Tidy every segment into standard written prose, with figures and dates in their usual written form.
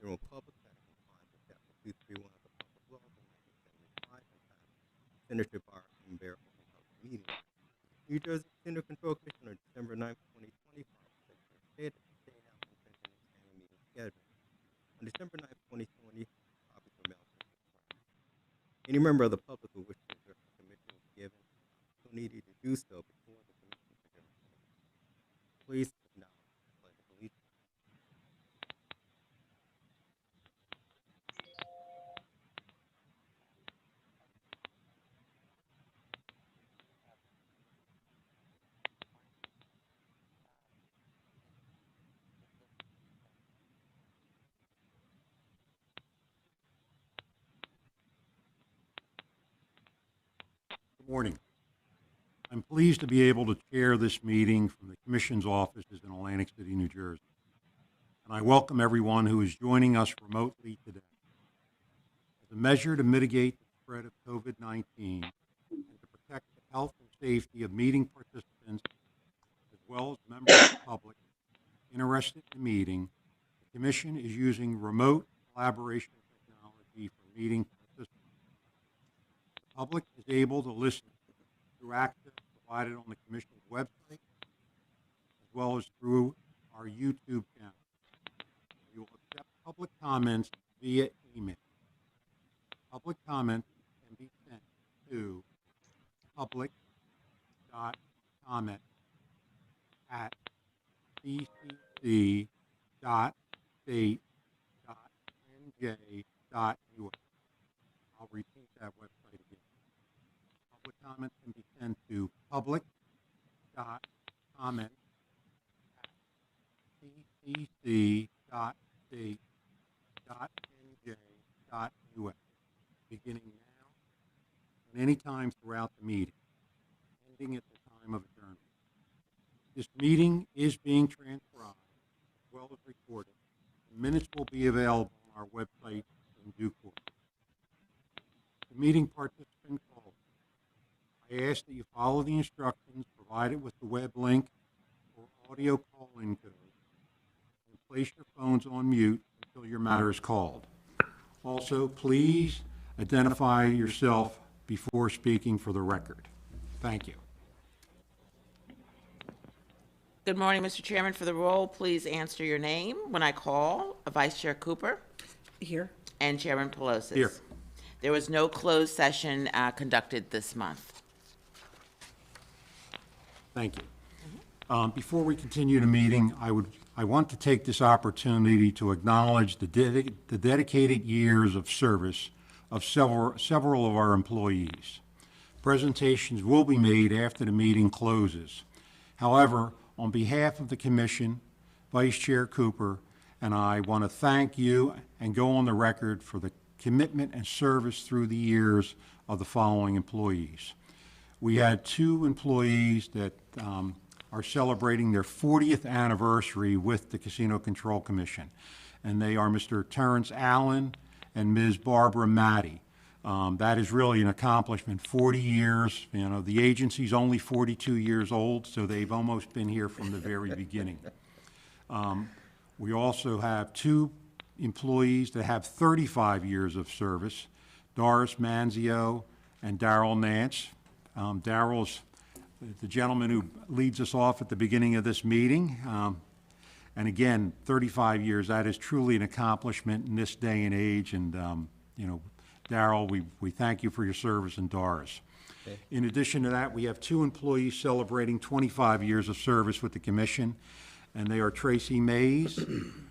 general public that are compliant with Chapter 231 of the Public Laws of 1975 and passed Senator Barr and Bear open public meeting. New Jersey Consumer Control Commission on December 9th, 2020, filed Secretary of State at the State House and printed its annual meeting schedule. On December 9th, 2020, copies were mailed to the clerk. Any member of the public who wishes to address the commission was given an opportunity to do so before the commission adjourned. Please acknowledge the Pledge of Allegiance. Good morning. I'm pleased to be able to chair this meeting from the Commission's offices in Atlantic City, New Jersey. And I welcome everyone who is joining us remotely today. As a measure to mitigate the spread of COVID-19 and to protect the health and safety of meeting participants, as well as members of the public interested in the meeting, the Commission is using remote collaboration technology for meeting participants. The public is able to listen through access provided on the Commission's website, as well as through our YouTube channel. We will accept public comments via email. Public comments can be sent to public.comment@cc.state.nj.us. I'll repeat that website again. Public comments can be sent to public.comment@cc.state.nj.us, beginning now and any time throughout the meeting, ending at the time of adjournment. This meeting is being transcribed as well as recorded. The minutes will be available on our website in due course. The meeting participant call. I ask that you follow the instructions provided with the web link or audio call-in code and place your phones on mute until your matter is called. Also, please identify yourself before speaking for the record. Thank you. Good morning, Mr. Chairman. For the roll, please answer your name when I call. Vice Chair Cooper Here. and Chairman Pelosi. Here. There was no closed session conducted this month. Thank you. Before we continue the meeting, I want to take this opportunity to acknowledge the dedicated years of service of several of our employees. Presentations will be made after the meeting closes. However, on behalf of the Commission, Vice Chair Cooper and I want to thank you and go on the record for the commitment and service through the years of the following employees. We had two employees that are celebrating their 40th anniversary with the Casino Control Commission, and they are Mr. Terrence Allen and Ms. Barbara Matty. That is really an accomplishment. 40 years, you know, the agency's only 42 years old, so they've almost been here from the very beginning. We also have two employees that have 35 years of service, Doris Manzio and Darrell Nance. Darrell's the gentleman who leads us off at the beginning of this meeting. And again, 35 years, that is truly an accomplishment in this day and age. And, you know, Darrell, we thank you for your service, and Doris. Okay. In addition to that, we have two employees celebrating 25 years of service with the Commission, and they are Tracy Mays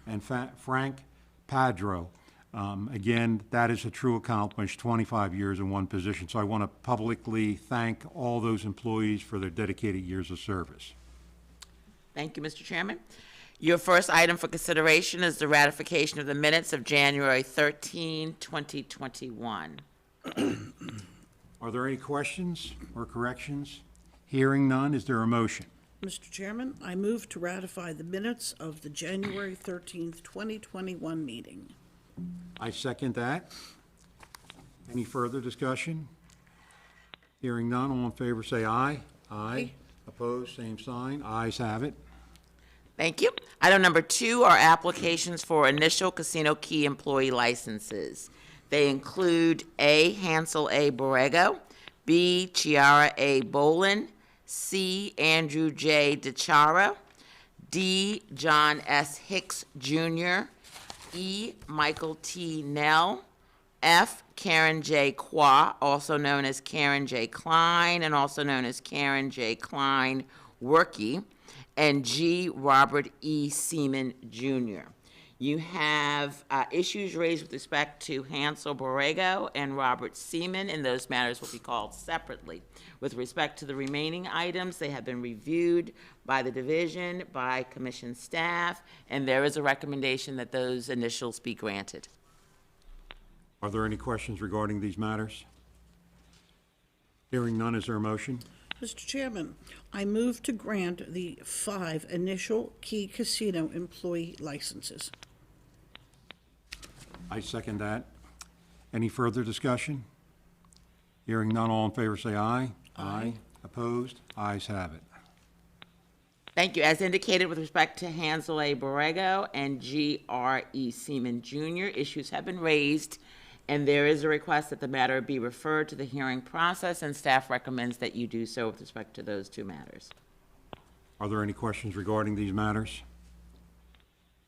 and Frank Padro. Again, that is a true accomplishment, 25 years in one position. So I want to publicly thank all those employees for their dedicated years of service. Thank you, Mr. Chairman. Your first item for consideration is the ratification of the minutes of January 13, 2021. Are there any questions or corrections? Hearing none, is there a motion? Mr. Chairman, I move to ratify the minutes of the January 13th, 2021 meeting. I second that. Any further discussion? Hearing none, all in favor say aye. Aye. Opposed, same sign. Ayes have it. Thank you. Item number 2 are applications for initial casino key employee licenses. They include A. Hansel A. Borrego, B. Chiara A. Bolin, C. Andrew J. DeChara, D. John S. Hicks Jr., E. Michael T. Nell, F. Karen J. Qua, also known as Karen J. Klein, and also known as Karen J. Klein Workey, and G. Robert E. Seaman Jr. You have issues raised with respect to Hansel Borrego and Robert Seaman, and those matters will be called separately. With respect to the remaining items, they have been reviewed by the division, by commission staff, and there is a recommendation that those initials be granted. Are there any questions regarding these matters? Hearing none, is there a motion? Mr. Chairman, I move to grant the 5 initial Key Casino employee licenses. I second that. Any further discussion? Hearing none, all in favor say aye. Aye. Opposed? Ayes have it. Thank you. As indicated with respect to Hansel A. Borrego and G.R.E. Seaman Jr., issues have been raised, and there is a request that the matter be referred to the hearing process, and staff recommends that you do so with respect to those 2 matters. Are there any questions regarding these matters?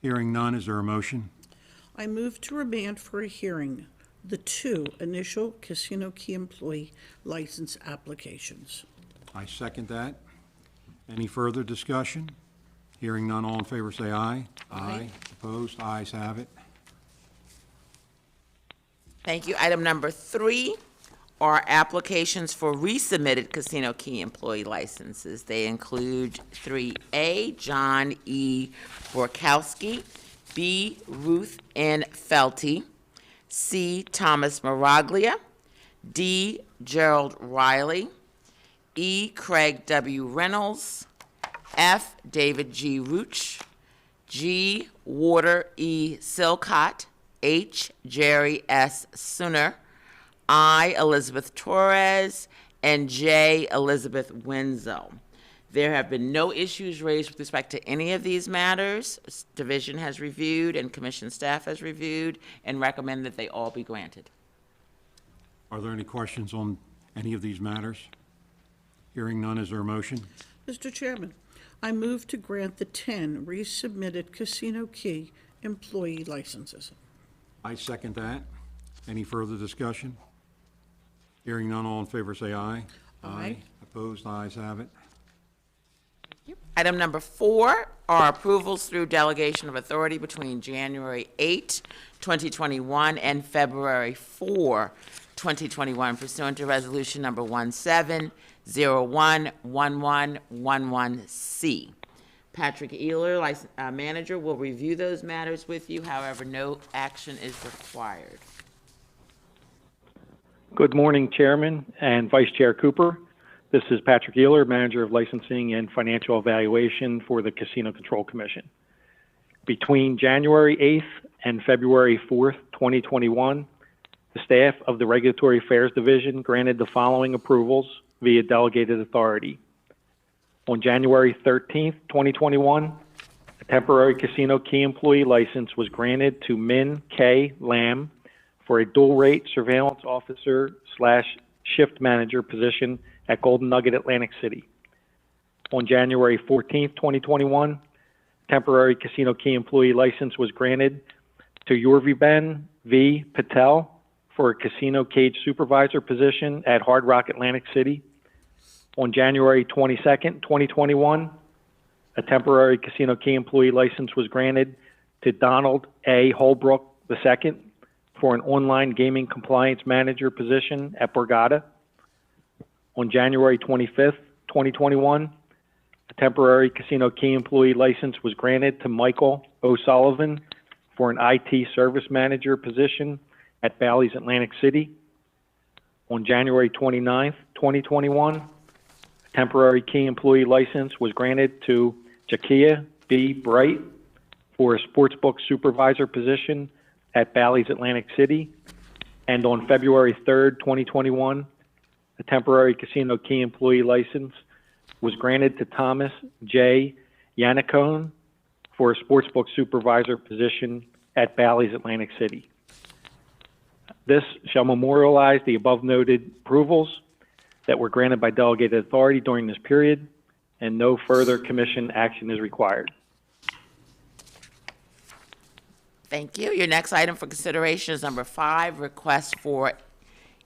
Hearing none, is there a motion? I move to remand for a hearing the 2 initial Casino Key employee license applications. I second that. Any further discussion? Hearing none, all in favor say aye. Aye. Opposed? Ayes have it. Thank you. Item number 3 are applications for resubmitted Casino Key employee licenses. They include 3A, John E. Borkowski, B. Ruth N. Felty, C. Thomas Maraglia, D. Gerald Riley, E. Craig W. Reynolds, F. David G. Rooch, G. Warder E. Silcott, H. Jerry S. Sooner, I. Elizabeth Torres, and J. Elizabeth Wenzel. There have been no issues raised with respect to any of these matters. Division has reviewed and commission staff has reviewed and recommend that they all be granted. Are there any questions on any of these matters? Hearing none, is there a motion? Mr. Chairman, I move to grant the 10 resubmitted Casino Key employee licenses. I second that. Any further discussion? Hearing none, all in favor say aye. Aye. Opposed? Ayes have it. Item number 4 are approvals through delegation of authority between January 8, 2021 and February 4, 2021 pursuant to resolution number 17011111C. Patrick Ehler, manager, will review those matters with you. However, no action is required. Good morning, Chairman and Vice Chair Cooper. This is Patrick Ehler, Manager of Licensing and Financial Evaluation for the Casino Control Commission. Between January 8th and February 4th, 2021, the staff of the Regulatory Affairs Division granted the following approvals via delegated authority. On January 13th, 2021, a temporary Casino Key employee license was granted to Min K. Lam for a dual-rate surveillance officer / shift manager position at Golden Nugget Atlantic City. On January 14th, 2021, a temporary Casino Key employee license was granted to Yurviben V. Patel for a casino cage supervisor position at Hard Rock Atlantic City. On January 22nd, 2021, a temporary Casino Key employee license was granted to Donald A. Holbrook II for an online gaming compliance manager position at Borgata. On January 25th, 2021, a temporary Casino Key employee license was granted to Michael O'Sullivan for an IT service manager position at Bally's Atlantic City. On January 29th, 2021, a temporary Key employee license was granted to Jakia B. Bright for a sportsbook supervisor position at Bally's Atlantic City. And on February 3rd, 2021, a temporary Casino Key employee license was granted to Thomas J. Yannicone for a sportsbook supervisor position at Bally's Atlantic City. This shall memorialize the above-noted approvals that were granted by delegated authority during this period, and no further commission action is required. Thank you. Your next item for consideration is number 5, request for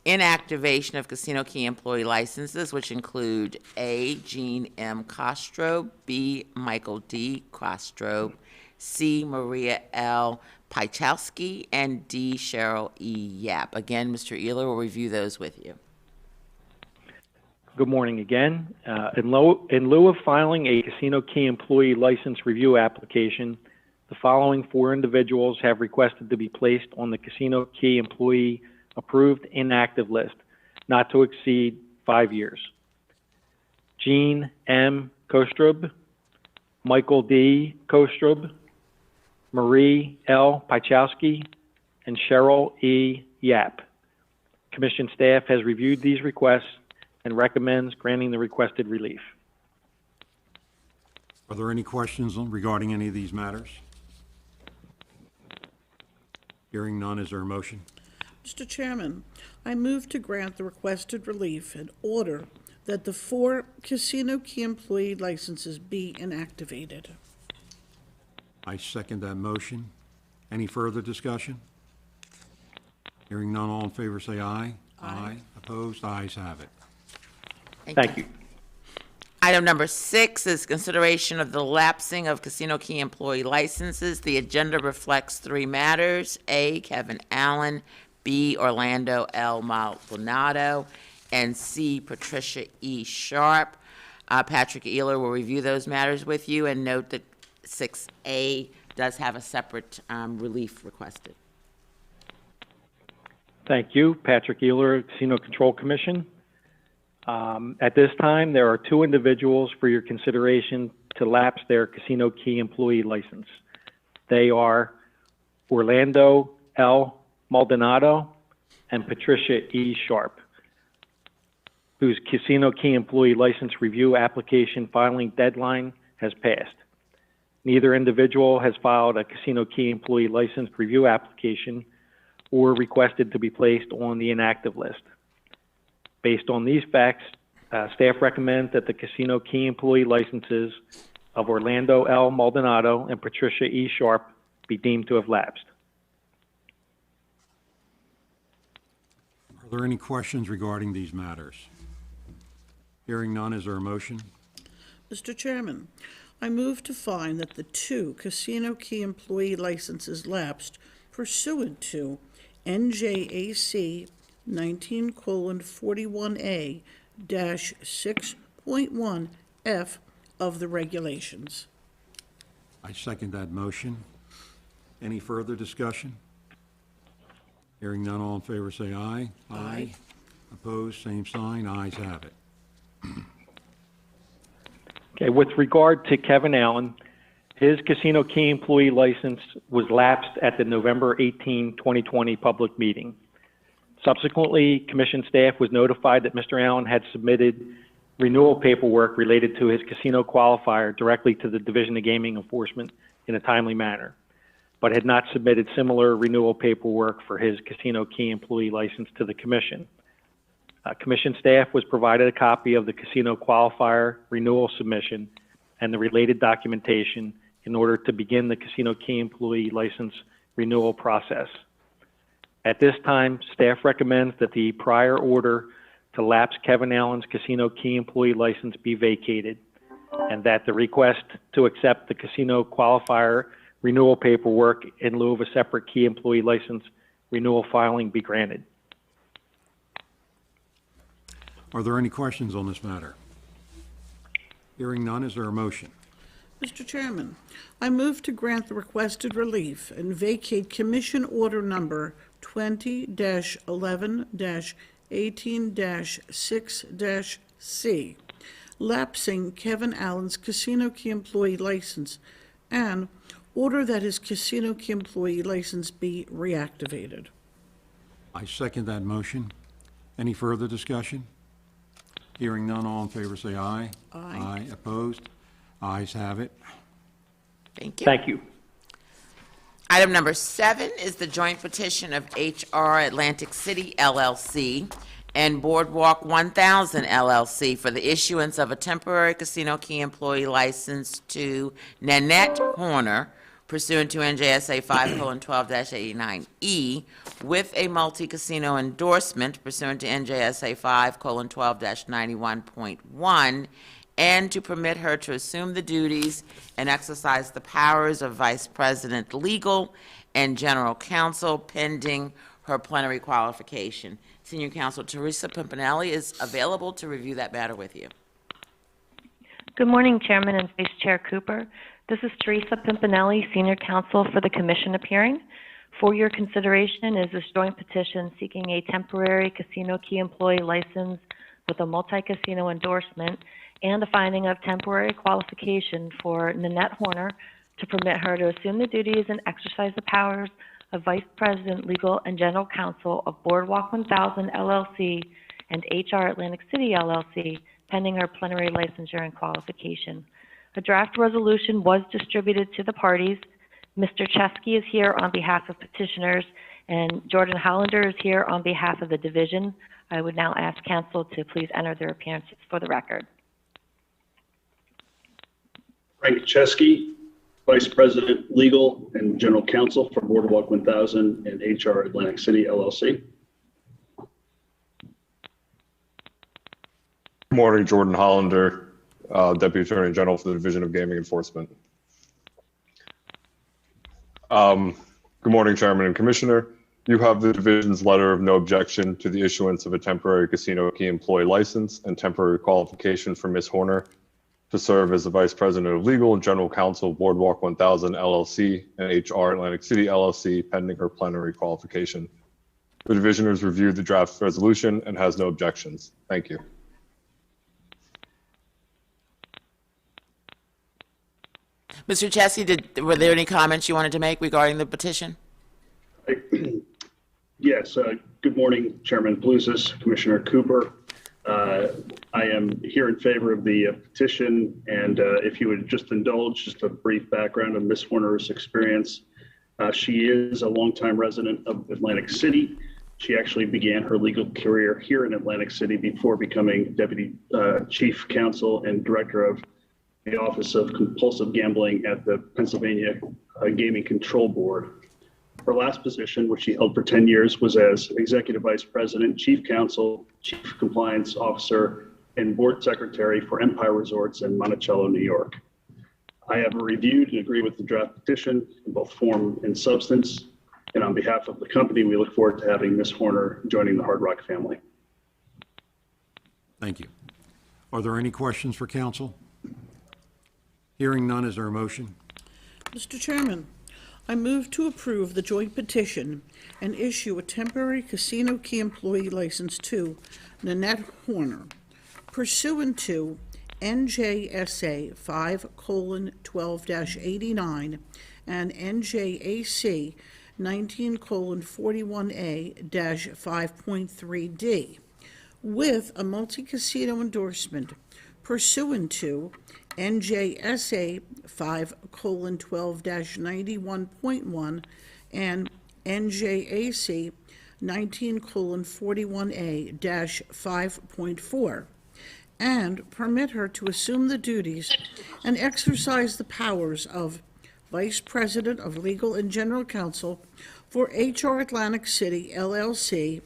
inactivation of Casino Key employee licenses, which include A, Jean M. Kostrob, B, Michael D. Kostrob, C, Maria L. Pichowski, and D, Cheryl E. Yap. Again, Mr. Ehler will review those with you. Good morning again. In lieu of filing a Casino Key employee license review application, the following 4 individuals have requested to be placed on the Casino Key employee approved inactive list, not to exceed 5 years. Jean M. Kostrub, Michael D. Kostrub, Marie L. Pichowski, and Cheryl E. Yap. Commission staff has reviewed these requests and recommends granting the requested relief. Are there any questions regarding any of these matters? Hearing none, is there a motion? Mr. Chairman, I move to grant the requested relief and order that the 4 Casino Key employee licenses be inactivated. I second that motion. Any further discussion? Hearing none, all in favor say aye. Aye. Opposed? Ayes have it. Thank you. Item number 6 is consideration of the lapsing of Casino Key employee licenses. The agenda reflects 3 matters: A, Kevin Allen, B, Orlando L. Maldonado, and C, Patricia E. Sharp. Patrick Ehler will review those matters with you, and note that 6A does have a separate relief requested. Thank you. Patrick Ehler, Casino Control Commission. At this time, there are 2 individuals for your consideration to lapse their Casino Key employee license. They are Orlando L. Maldonado and Patricia E. Sharp, whose Casino Key employee license review application filing deadline has passed. Neither individual has filed a Casino Key employee license review application or requested to be placed on the inactive list. Based on these facts, staff recommends that the Casino Key employee licenses of Orlando L. Maldonado and Patricia E. Sharp be deemed to have lapsed. Are there any questions regarding these matters? Hearing none, is there a motion? Mr. Chairman, I move to find that the 2 Casino Key employee licenses lapsed pursuant to NJAC 19:41A-6.1F of the regulations. I second that motion. Any further discussion? Hearing none, all in favor say aye. Aye. Opposed, same sign. Ayes have it. Okay, with regard to Kevin Allen, his Casino Key employee license was lapsed at the November 18, 2020 public meeting. Subsequently, Commission staff was notified that Mr. Allen had submitted renewal paperwork related to his casino qualifier directly to the Division of Gaming Enforcement in a timely manner, but had not submitted similar renewal paperwork for his Casino Key employee license to the Commission. Commission staff was provided a copy of the casino qualifier renewal submission and the related documentation in order to begin the Casino Key employee license renewal process. At this time, staff recommends that the prior order to lapse Kevin Allen's Casino Key employee license be vacated, and that the request to accept the casino qualifier renewal paperwork in lieu of a separate key employee license renewal filing be granted. Are there any questions on this matter? Hearing none, is there a motion? Mr. Chairman, I move to grant the requested relief and vacate Commission Order Number 20-11-18-6-C, lapsing Kevin Allen's Casino Key employee license, and order that his Casino Key employee license be reactivated. I second that motion. Any further discussion? Hearing none, all in favor say aye. Aye. Opposed? Ayes have it. Thank you. Thank you. Item number 7 is the joint petition of HR Atlantic City LLC and Boardwalk 1000 LLC for the issuance of a temporary casino key employee license to Nanette Horner pursuant to NJSA 5:12-89E with a multi-casino endorsement pursuant to NJSA 5:12-91.1, and to permit her to assume the duties and exercise the powers of Vice President Legal and General Counsel pending her plenary qualification. Senior Counsel Teresa Pimpinelli is available to review that matter with you. Good morning, Chairman and Vice Chair Cooper. This is Teresa Pimpinelli, Senior Counsel for the Commission appearing. For your consideration is this joint petition seeking a temporary casino key employee license with a multi-casino endorsement and a finding of temporary qualification for Nanette Horner to permit her to assume the duties and exercise the powers of Vice President, Legal and General Counsel of Boardwalk 1000 LLC and HR Atlantic City LLC, pending her plenary licensure and qualification. A draft resolution was distributed to the parties. Mr. Chesky is here on behalf of petitioners, and Jordan Hollander is here on behalf of the division. I would now ask counsel to please enter their appearances for the record. Frank Chesky, Vice President, Legal and General Counsel for Boardwalk 1000 and HR Atlantic City LLC. Good morning, Jordan Hollander, Deputy Attorney General for the Division of Gaming Enforcement. Good morning, Chairman and Commissioner. You have the division's letter of no objection to the issuance of a temporary casino key employee license and temporary qualification for Ms. Horner to serve as the Vice President of Legal and General Counsel of Boardwalk 1000 LLC and HR Atlantic City LLC, pending her plenary qualification. The division has reviewed the draft resolution and has no objections. Thank you. Mr. Chesky, were there any comments you wanted to make regarding the petition? Yes, good morning, Chairman Blusis, Commissioner Cooper. I am here in favor of the petition, and if you would just indulge just a brief background of Ms. Horner's experience. She is a longtime resident of Atlantic City. She actually began her legal career here in Atlantic City before becoming Deputy Chief Counsel and Director of the Office of Compulsive Gambling at the Pennsylvania Gaming Control Board. Her last position, which she held for 10 years, was as Executive Vice President, Chief Counsel, Chief Compliance Officer, and Board Secretary for Empire Resorts in Monticello, New York. I have reviewed and agree with the draft petition in both form and substance. And on behalf of the company, we look forward to having Ms. Horner joining the Hard Rock family. Thank you. Are there any questions for counsel? Hearing none, is there a motion? Mr. Chairman, I move to approve the joint petition and issue a temporary casino key employee license to Nanette Horner pursuant to NJSA 5:12-89 and NJAC 19:41A-5.3D with a multi-casino endorsement pursuant to NJSA 5:12-91.1 and NJAC 19:41A-5.4, and permit her to assume the duties and exercise the powers of Vice President of Legal and General Counsel for HR Atlantic City LLC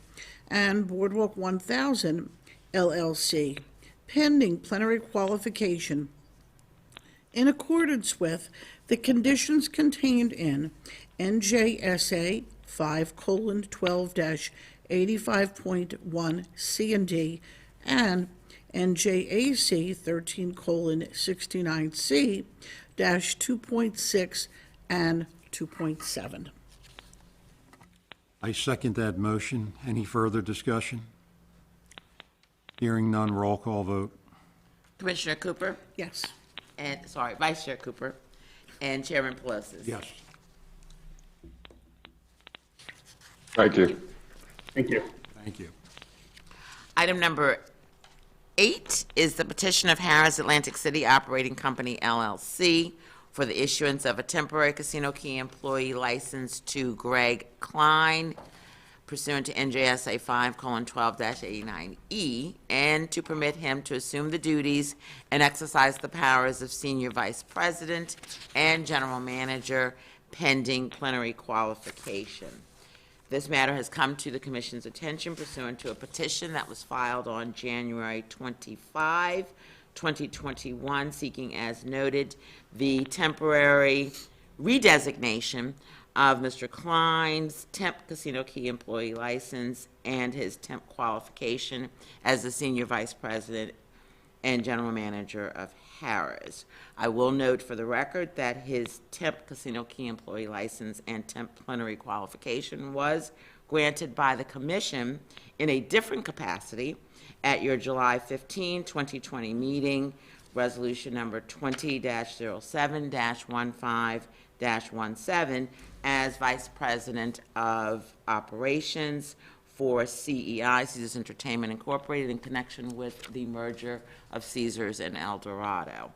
and Boardwalk 1000 LLC, pending plenary qualification in accordance with the conditions contained in NJSA 5:12-85.1 C and D and NJAC 13:69C -2.6 and 2.7. I second that motion. Any further discussion? Hearing none, roll call vote. Commissioner Cooper? Yes. And, sorry, Vice Chair Cooper and Chairman Pelosi. Yes. Thank you. Thank you. Thank you. Item number 8 is the petition of Harris Atlantic City Operating Company LLC for the issuance of a temporary casino key employee license to Greg Klein pursuant to NJSA 5:12-89E, and to permit him to assume the duties and exercise the powers of Senior Vice President and General Manager pending plenary qualification. This matter has come to the Commission's attention pursuant to a petition that was filed on January 25, 2021, seeking, as noted, the temporary redesignation of Mr. Klein's temp casino key employee license and his temp qualification as the Senior Vice President and General Manager of Harrah's. I will note for the record that his temp casino key employee license and temp plenary qualification was granted by the Commission in a different capacity at your July 15, 2020 meeting, resolution number 20-07-15-17, as Vice President of Operations for CEI, Caesars Entertainment Incorporated, in connection with the merger of Caesars and El Dorado.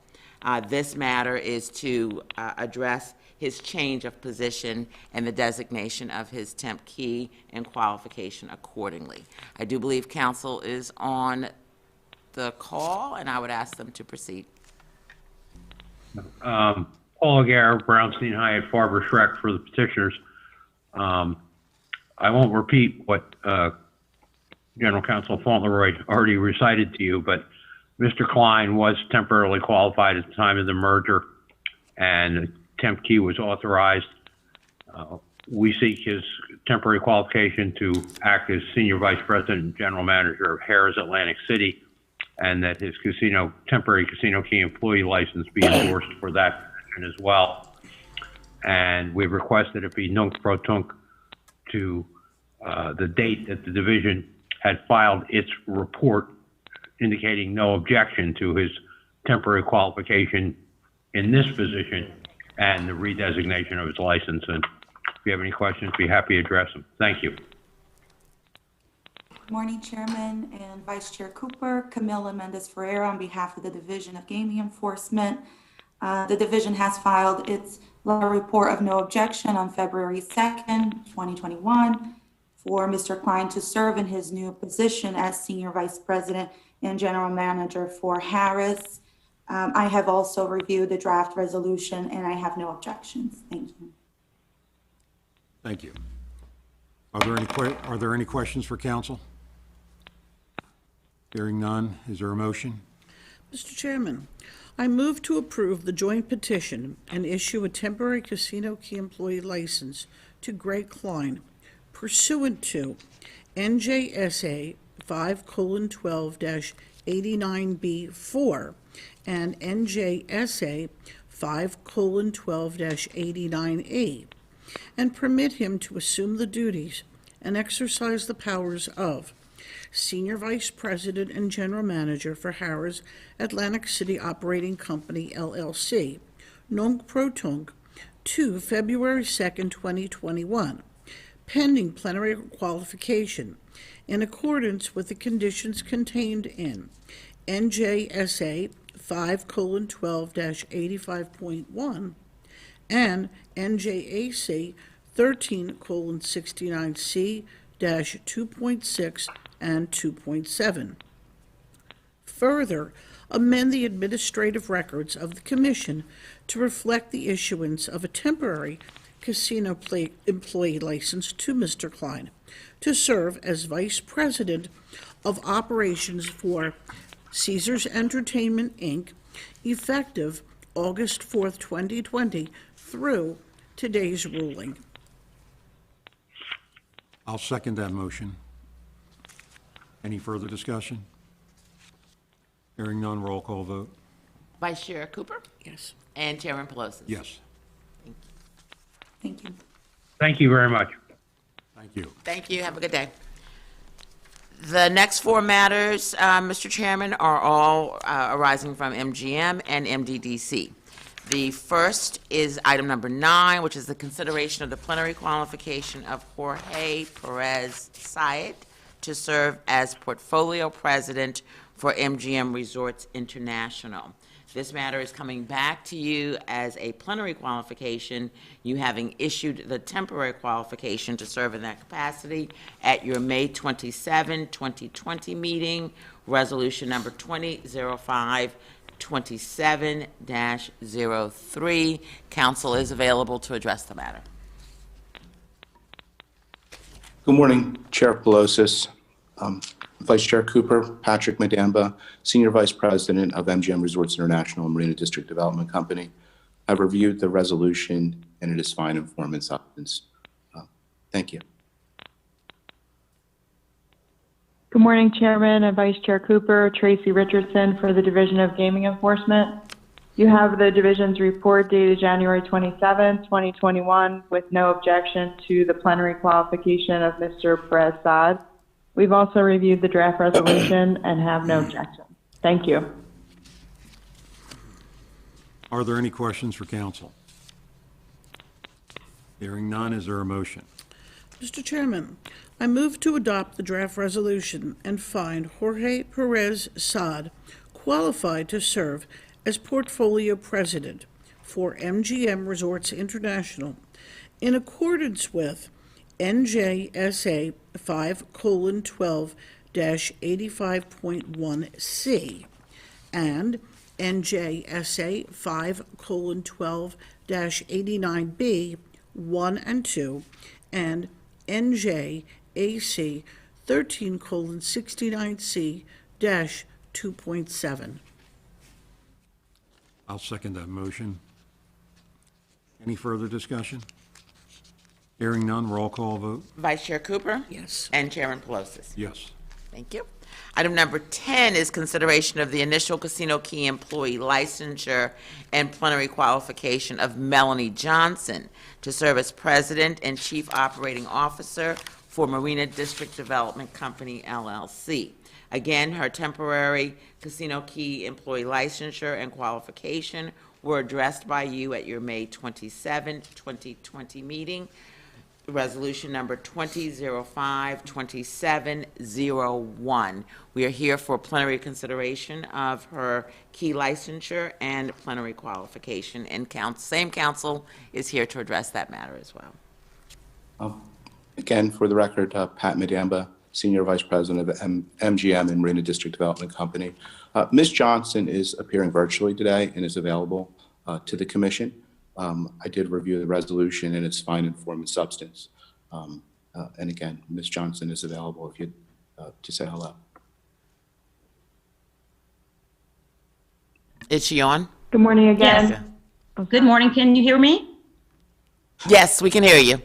This matter is to address his change of position and the designation of his temp key and qualification accordingly. I do believe council is on the call, and I would ask them to proceed. Paul Aguirre, Brownstein Hyatt, Farber Schreck for the petitioners. I won't repeat what General Counsel Fauntleroy already recited to you, but Mr. Klein was temporarily qualified at the time of the merger, and the temp key was authorized. We seek his temporary qualification to act as Senior Vice President and General Manager of Harrah's Atlantic City, and that his temporary casino key employee license be endorsed for that position as well. And we've requested it be nunc pro tunc to the date that the division had filed its report indicating no objection to his temporary qualification in this position and the redesignation of his license. And if you have any questions, be happy to address them. Thank you. Good morning, Chairman and Vice Chair Cooper. Camila Mendez Ferreira on behalf of the Division of Gaming Enforcement. The division has filed its letter report of no objection on February 2nd, 2021 for Mr. Klein to serve in his new position as Senior Vice President and General Manager for Harrah's. I have also reviewed the draft resolution and I have no objections. Thank you. Thank you. Are there any questions for council? Hearing none, is there a motion? Mr. Chairman, I move to approve the joint petition and issue a temporary casino key employee license to Greg Klein pursuant to NJSA 5:12-89B4 and NJSA 5:12-89A, and permit him to assume the duties and exercise the powers of Senior Vice President and General Manager for Harrah's Atlantic City Operating Company, LLC, nunc pro tunc, to February 2nd, 2021, pending plenary qualification in accordance with the conditions contained in NJSA 5:12-85.1 and NJAC 13:69C-2.6 and 2.7. Further, amend the administrative records of the Commission to reflect the issuance of a temporary casino employee license to Mr. Klein to serve as Vice President of Operations for Caesars Entertainment, Inc., effective August 4th, 2020, through today's ruling. I'll second that motion. Any further discussion? Hearing none, roll call vote. Vice Chair Cooper Yes. and Chairman Pelosi. Yes. Thank you. Thank you very much. Thank you. Thank you. Have a good day. The next four matters, Mr. Chairman, are all arising from MGM and MDDC. The first is item number 9, which is the consideration of the plenary qualification of Jorge Perez Syed to serve as Portfolio President for MGM Resorts International. This matter is coming back to you as a plenary qualification, you having issued the temporary qualification to serve in that capacity at your May 27, 2020 meeting, resolution number 2005-27-03. Council is available to address the matter. Good morning, Chair Pelosis, Vice Chair Cooper, Patrick Madamba, Senior Vice President of MGM Resorts International and Marina District Development Company. I've reviewed the resolution and it is fine in form and substance. Thank you. Good morning, Chairman and Vice Chair Cooper. Tracy Richardson for the Division of Gaming Enforcement. You have the division's report dated January 27, 2021, with no objection to the plenary qualification of Mr. Prasad. We've also reviewed the draft resolution and have no objection. Thank you. Are there any questions for council? Hearing none, is there a motion? Mr. Chairman, I move to adopt the draft resolution and find Jorge Perez Saad qualified to serve as Portfolio President for MGM Resorts International in accordance with NJSA 5:12-85.1C and NJSA 5:12-89B 1 and 2 and NJAC 13:69C-2.7. I'll second that motion. Any further discussion? Hearing none, roll call vote. Vice Chair Cooper? Yes. And Chairman Pelosi? Yes. Thank you. Item number 10 is consideration of the initial Casino Key employee licensure and plenary qualification of Melanie Johnson to serve as President and Chief Operating Officer for Marina District Development Company, LLC. Again, her temporary Casino Key employee licensure and qualification were addressed by you at your May 27, 2020 meeting. Resolution number 2005-2701. We are here for plenary consideration of her key licensure and plenary qualification, and same council is here to address that matter as well. Again, for the record, Pat Madamba, Senior Vice President of MGM and Marina District Development Company. Ms. Johnson is appearing virtually today and is available to the commission. I did review the resolution and it's fine in form and substance. And again, Ms. Johnson is available if you to say hello. Is she on? Good morning again. Yes. Good morning. Can you hear me? Yes, we can hear you.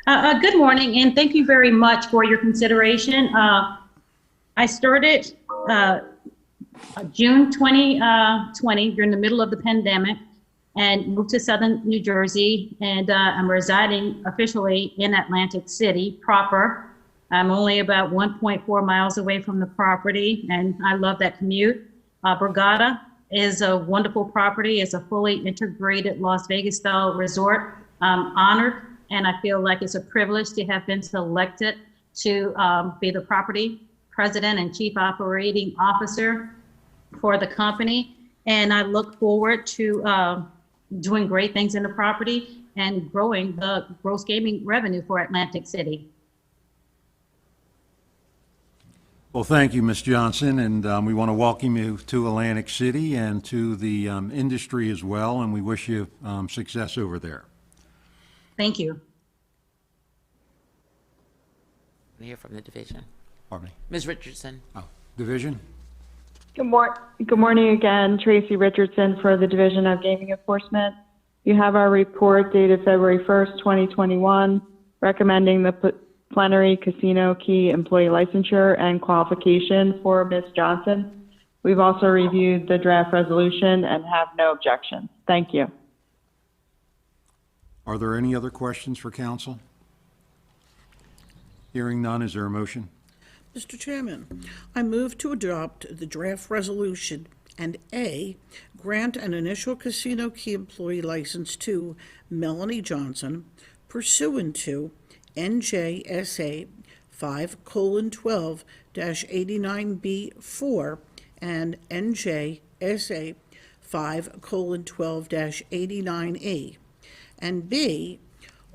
Good morning, and thank you very much for your consideration. I started June 2020 during the middle of the pandemic and moved to Southern New Jersey, and I'm residing officially in Atlantic City proper. I'm only about 1.4 miles away from the property, and I love that commute. Borgata is a wonderful property. It's a fully integrated Las Vegas style resort. I'm honored, and I feel like it's a privilege to have been selected to be the property president and chief operating officer for the company. And I look forward to doing great things in the property and growing the gross gaming revenue for Atlantic City. Well, thank you, Ms. Johnson, and we want to welcome you to Atlantic City and to the industry as well, and we wish you success over there. Thank you. I hear from the division. Pardon me. Ms. Richardson. Oh, division? Good morning again. Tracy Richardson for the Division of Gaming Enforcement. You have our report dated February 1st, 2021, recommending the plenary Casino Key employee licensure and qualification for Ms. Johnson. We've also reviewed the draft resolution and have no objection. Thank you. Are there any other questions for council? Hearing none, is there a motion? Mr. Chairman, I move to adopt the draft resolution and A, grant an initial Casino Key employee license to Melanie Johnson pursuant to NJSA 5:12-89B4 and NJSA 5:12-89E. And B,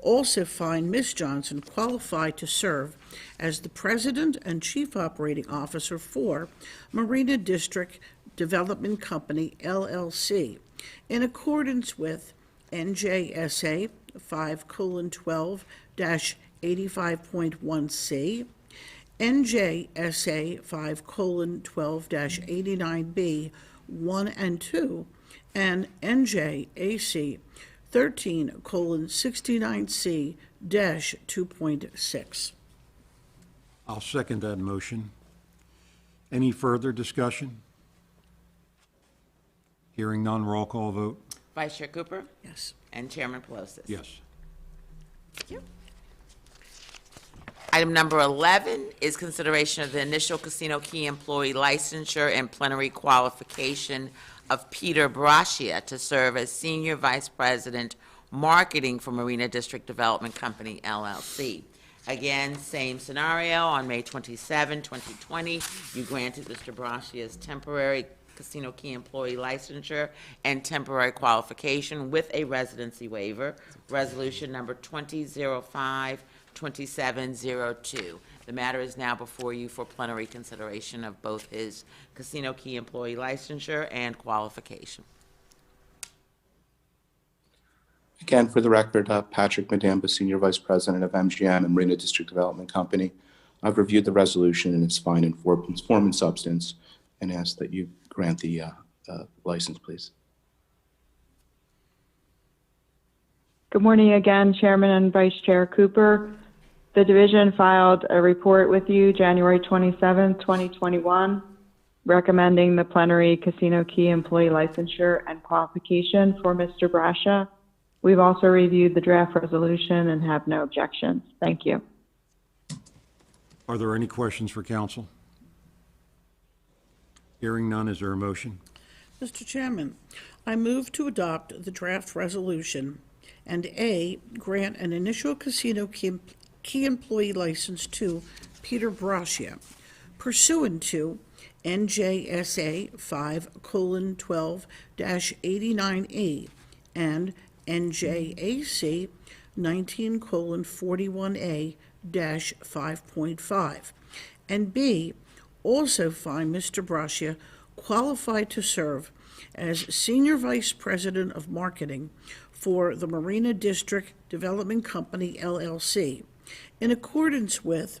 also find Ms. Johnson qualified to serve as the President and Chief Operating Officer for Marina District Development Company, LLC, in accordance with NJSA 5:12-85.1C, NJSA 5:12-89B 1 and 2, and NJAC 13:69C-2.6. I'll second that motion. Any further discussion? Hearing none, roll call vote. Vice Chair Cooper? Yes. And Chairman Pelosi? Yes. Thank you. Item number 11 is consideration of the initial Casino Key employee licensure and plenary qualification of Peter Braccia to serve as Senior Vice President, Marketing for Marina District Development Company, LLC. Again, same scenario. On May 27, 2020, you granted Mr. Braccia's temporary Casino Key employee licensure and temporary qualification with a residency waiver, resolution number 2005-2702. The matter is now before you for plenary consideration of both his Casino Key employee licensure and qualification. Again, for the record, Patrick Madamba, Senior Vice President of MGM and Marina District Development Company. I've reviewed the resolution in its fine and form and substance and ask that you grant the license, please. Good morning again, Chairman and Vice Chair Cooper. The division filed a report with you January 27, 2021, recommending the plenary Casino Key employee licensure and qualification for Mr. Braccia. We've also reviewed the draft resolution and have no objections. Thank you. Are there any questions for council? Hearing none, is there a motion? Mr. Chairman, I move to adopt the draft resolution and A, grant an initial Casino Key employee license to Peter Braccia pursuant to NJSA 5:12-89E and NJAC 19:41A-5.5, and B, also find Mr. Braccia qualified to serve as Senior Vice President of Marketing for the Marina District Development Company, LLC, in accordance with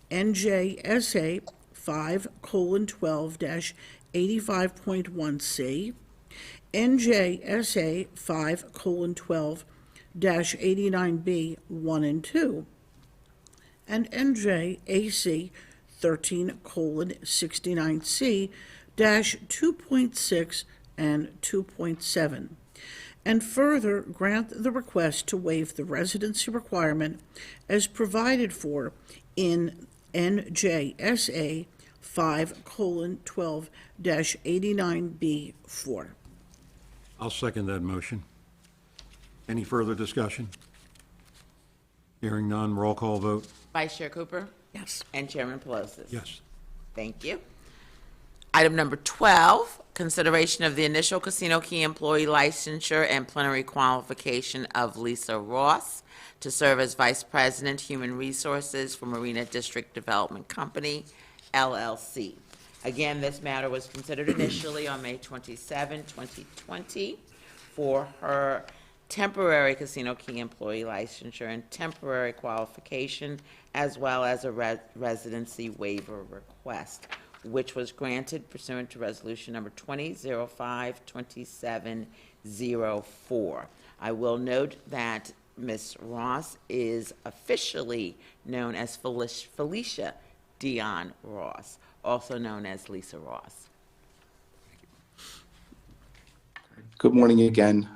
NJSA 5:12-85.1C, NJSA 5:12-89B 1 and 2, and NJAC 13:69C-2.6 and 2.7, and further grant the request to waive the residency requirement as provided for in NJSA 5:12-89B4. I'll second that motion. Any further discussion? Hearing none, roll call vote. Vice Chair Cooper? Yes. And Chairman Pelosi? Yes. Thank you. Item number 12, consideration of the initial Casino Key employee licensure and plenary qualification of Lisa Ross to serve as Vice President, Human Resources for Marina District Development Company, LLC. Again, this matter was considered initially on May 27, 2020 for her temporary Casino Key employee licensure and temporary qualification, as well as a residency waiver request, which was granted pursuant to resolution number 2005-2704. I will note that Ms. Ross is officially known as Felicia Dion Ross, also known as Lisa Ross. Good morning again.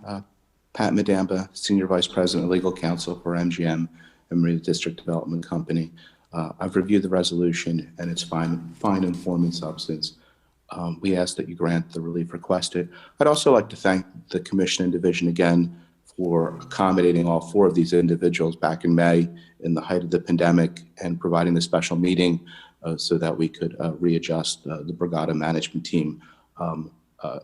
Pat Madamba, Senior Vice President, Legal Counsel for MGM and Marina District Development Company. I've reviewed the resolution and its fine and form and substance. We ask that you grant the relief requested. I'd also like to thank the Commission and Division again for accommodating all four of these individuals back in May in the height of the pandemic and providing the special meeting so that we could readjust the Brigada management team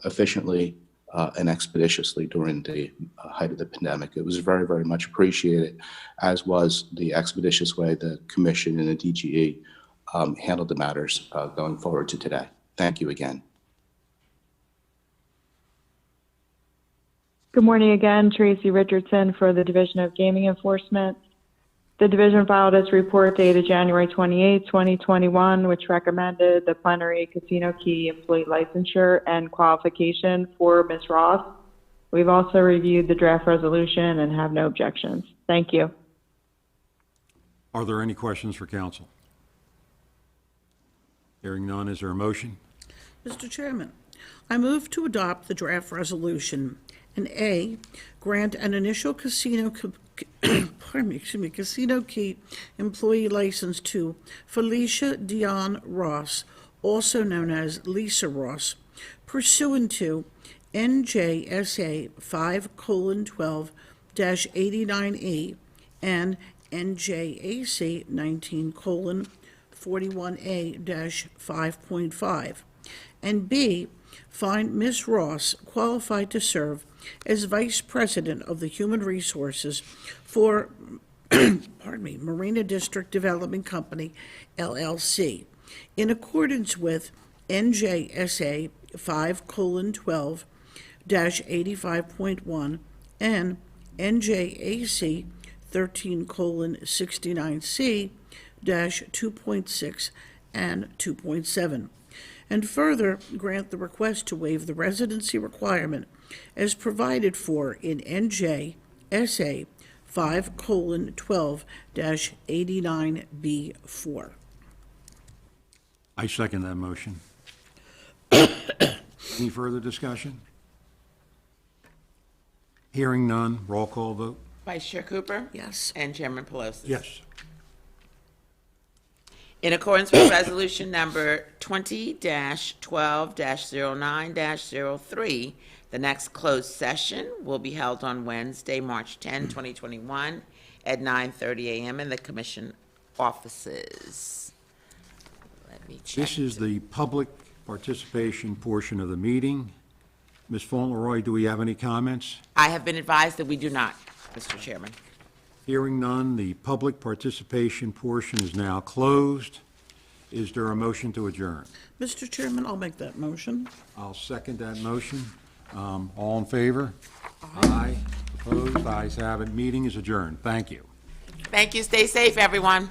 efficiently and expeditiously during the height of the pandemic. It was very, very much appreciated, as was the expeditious way the Commission and the DGE handled the matters going forward to today. Thank you again. Good morning again, Tracy Richardson for the Division of Gaming Enforcement. The division filed its report dated January 28, 2021, which recommended the plenary casino key employee licensure and qualification for Ms. Ross. We've also reviewed the draft resolution and have no objections. Thank you. Are there any questions for council? Hearing none, is there a motion? Mr. Chairman, I move to adopt the draft resolution and A, grant an initial casino casino key employee license to Felicia Dion Ross, also known as Lisa Ross, pursuant to NJSA 5:12-89E and NJAC 19:41A-5.5, and B, find Ms. Ross qualified to serve as Vice President of the Human Resources for Marina District Development Company, LLC, in accordance with NJSA 5:12-85.1 and NJAC 13:69C-2.6 and 2.7. And further, grant the request to waive the residency requirement as provided for in NJSA 5:12-89B4. I second that motion. Any further discussion? Hearing none, roll call vote. Vice Chair Cooper? Yes. And Chairman Pelosi? Yes. In accordance with Resolution Number 20-12-09-03, the next closed session will be held on Wednesday, March 10, 2021, at 9:30 a.m. in the Commission offices. Let me check. This is the public participation portion of the meeting. Ms. Fauntleroy, do we have any comments? I have been advised that we do not, Mr. Chairman. Hearing none, the public participation portion is now closed. Is there a motion to adjourn? Mr. Chairman, I'll make that motion. I'll second that motion. All in favor? Aye. Opposed? Ayes have it. Meeting is adjourned. Thank you. Thank you. Stay safe, everyone.